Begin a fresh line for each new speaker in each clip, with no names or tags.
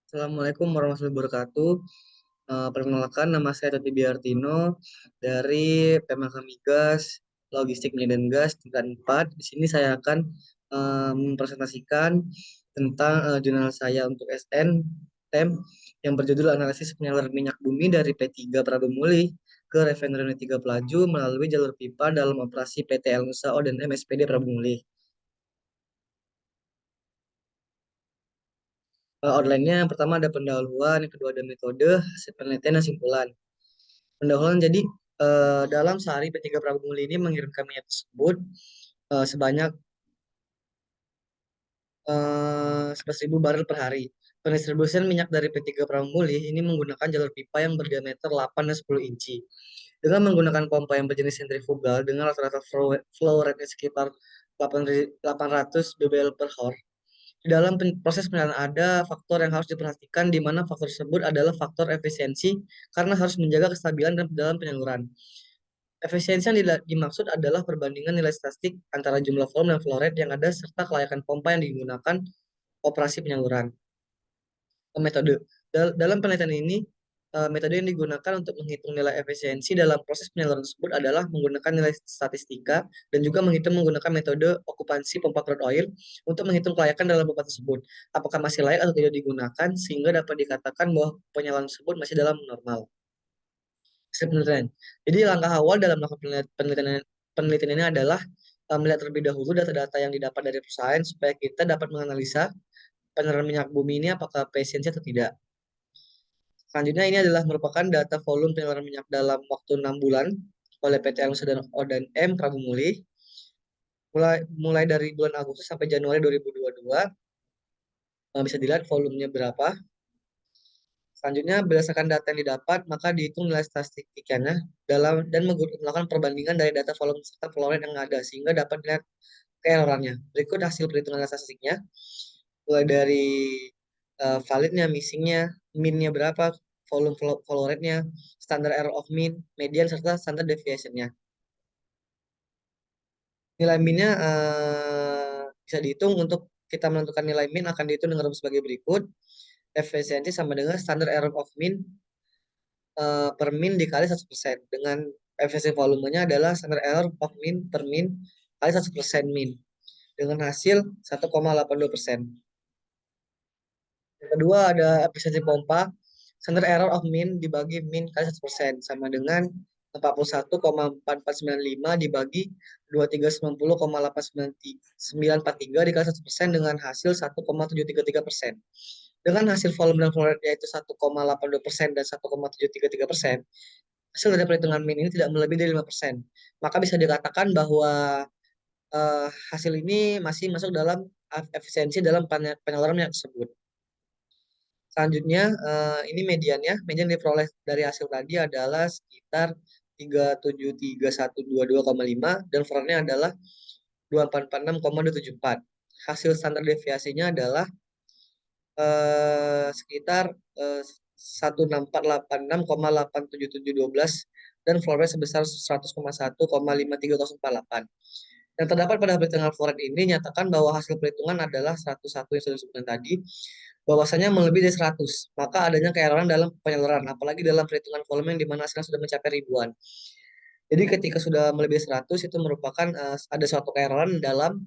Assalamualaikum warahmatullahi wabarakatuh. Perkenalkan, nama saya Toti Biartino dari PMK Migas, Logistik Medan Gas tingkat 4. Di sini saya akan mempresentasikan tentang jurnal saya untuk SN TEM yang berjudul Analisis Penyaluran Minyak Bumi dari P3 Prabu Muli ke Refinery Unit 3 Pelaju melalui jalur pipa dalam operasi PT El Nusa O dan MSPD Prabu Muli. Outline-nya yang pertama ada pendahuluan, yang kedua ada metode, hasil penelitian, dan simpulan. Pendahuluan jadi dalam sehari P3 Prabu Muli ini mengirimkan minyak tersebut sebanyak 11.000 barel per hari. Pendistribusian minyak dari P3 Prabu Muli ini menggunakan jalur pipa yang berdiameter 8 dan 10 inci. Dengan menggunakan pompa yang berjenis sentrifugal dengan rata-rata flow rate sekitar 800 bbl per hour. Di dalam proses penyaluran ada faktor yang harus diperhatikan di mana faktor tersebut adalah faktor efisiensi karena harus menjaga kestabilan dalam penyaluran. Efisiensi yang dimaksud adalah perbandingan nilai statistik antara jumlah volume dan flow rate yang ada serta kelayakan pompa yang digunakan operasi penyaluran. Metode dalam penelitian ini, metode yang digunakan untuk menghitung nilai efisiensi dalam proses penyaluran tersebut adalah menggunakan nilai statistika dan juga menggunakan metode okupansi pompa crude oil untuk menghitung kelayakan dalam pompa tersebut. Apakah masih layak atau tidak digunakan sehingga dapat dikatakan bahwa penyaluran tersebut masih dalam normal. Penelitian. Jadi langkah awal dalam melakukan penelitian ini adalah melihat terlebih dahulu data-data yang didapat dari perusahaan supaya kita dapat menganalisa penyaluran minyak bumi ini apakah efisiensi atau tidak. Selanjutnya ini adalah merupakan data volume penyaluran minyak dalam waktu 6 bulan oleh PT Alus dan O dan M Prabu Muli mulai dari bulan Agustus sampai Januari 2022. Bisa dilihat volumenya berapa. Selanjutnya, berdasarkan data yang didapat, maka dihitung nilai statistikanya dan melakukan perbandingan dari data volume serta flow rate yang ada sehingga dapat dilihat keerorannya. Berikut hasil perhitungan statistiknya, mulai dari validnya, missingnya, minnya berapa, volume flow rate-nya, standar error of mean, median, serta standard deviation-nya. Nilai minnya bisa dihitung untuk kita menentukan nilai min akan dihitung dengan rumus sebagai berikut. Efisiensi sama dengan standar error of mean per min dikali 100%. Dengan efisiensi volumenya adalah standar error of mean per min kali 100% min. Dengan hasil 1,82%. Yang kedua ada efisiensi pompa. Standar error of mean dibagi min kali 100% sama dengan 41,4495 dibagi 2390,893 dikali 100% dengan hasil 1,733%. Dengan hasil volume dan flow rate yaitu 1,82% dan 1,733%, hasil dari perhitungan min ini tidak melebihi dari 5%. Maka bisa dikatakan bahwa hasil ini masih masuk dalam efisiensi dalam penyaluran minyak tersebut. Selanjutnya, ini mediannya. Median diperoleh dari hasil tadi adalah sekitar 3731222,5 dan floornya adalah 2446,274. Hasil standar deviasinya adalah sekitar 1648,6,87712 dan floor rate sebesar 100,1,53048. Yang terdapat pada perhitungan floor rate ini nyatakan bahwa hasil perhitungan adalah 101 yang sudah disebutkan tadi, bahwasanya melebihi dari 100, maka adanya keeroran dalam penyaluran, apalagi dalam perhitungan volume yang dimana hasilnya sudah mencapai ribuan. Jadi ketika sudah melebihi 100 itu merupakan ada suatu keeroran dalam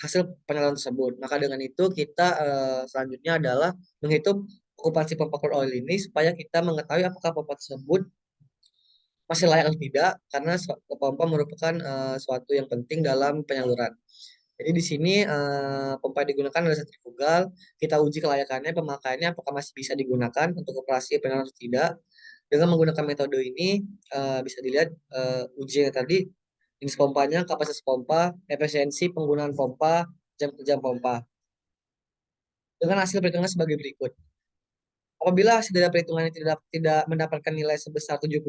hasil penyaluran tersebut. Maka dengan itu kita selanjutnya adalah menghitung okupansi pompa crude oil ini supaya kita mengetahui apakah pompa tersebut masih layak atau tidak karena pompa merupakan suatu yang penting dalam penyaluran. Jadi di sini pompa yang digunakan adalah sentrifugal. Kita uji kelayakannya, pemakaiannya apakah masih bisa digunakan untuk operasi penyaluran atau tidak. Dengan menggunakan metode ini bisa dilihat ujiannya tadi jenis pompanya, kapasitas pompa, efisiensi penggunaan pompa, jam kerja pompa. Dengan hasil perhitungan sebagai berikut. Apabila hasil dari perhitungan ini tidak mendapatkan nilai sebesar 70%,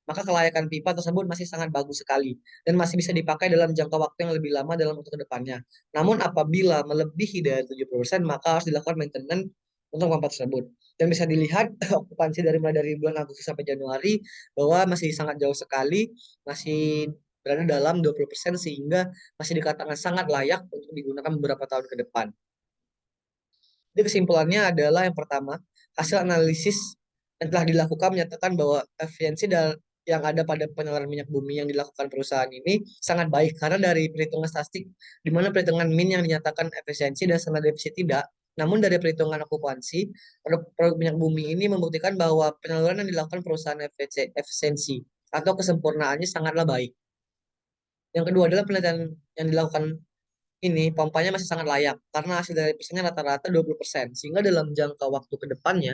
maka kelayakan pipa tersebut masih sangat bagus sekali dan masih bisa dipakai dalam jangka waktu yang lebih lama dalam waktu ke depannya. Namun apabila melebihi dari 70%, maka harus dilakukan maintenance untuk pompa tersebut. Dan bisa dilihat okupansi mulai dari bulan Agustus sampai Januari bahwa masih sangat jauh sekali, masih berada dalam 20% sehingga masih dikatakan sangat layak untuk digunakan beberapa tahun ke depan. Jadi kesimpulannya adalah yang pertama, hasil analisis yang telah dilakukan menyatakan bahwa yang ada pada penyaluran minyak bumi yang dilakukan perusahaan ini sangat baik karena dari perhitungan statistik di mana perhitungan min yang dinyatakan efisiensi dan standar defisit tidak. Namun dari perhitungan okupansi, produk minyak bumi ini membuktikan bahwa penyaluran yang dilakukan perusahaan efisiensi atau kesempurnaannya sangatlah baik. Yang kedua adalah penelitian yang dilakukan ini pompanya masih sangat layak karena hasil dari persennya rata-rata 20%, sehingga dalam jangka waktu ke depannya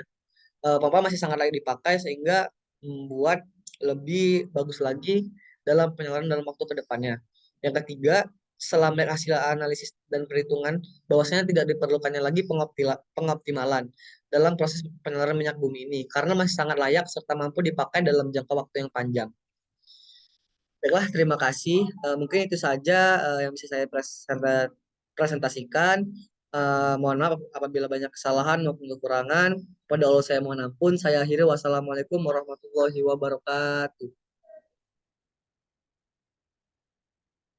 pompa masih sangat layak dipakai sehingga membuat lebih bagus lagi dalam penyaluran dalam waktu ke depannya. Yang ketiga, setelah melihat hasil analisis dan perhitungan bahwasanya tidak diperlukannya lagi pengoptimalan dalam proses penyaluran minyak bumi ini karena masih sangat layak serta mampu dipakai dalam jangka waktu yang panjang. Baiklah, terima kasih. Mungkin itu saja yang bisa saya presentasikan. Mohon maaf apabila banyak kesalahan maupun kekurangan. Pada Allah saya mohon ampun. Saya akhiri. Wassalamualaikum warahmatullahi wabarakatuh.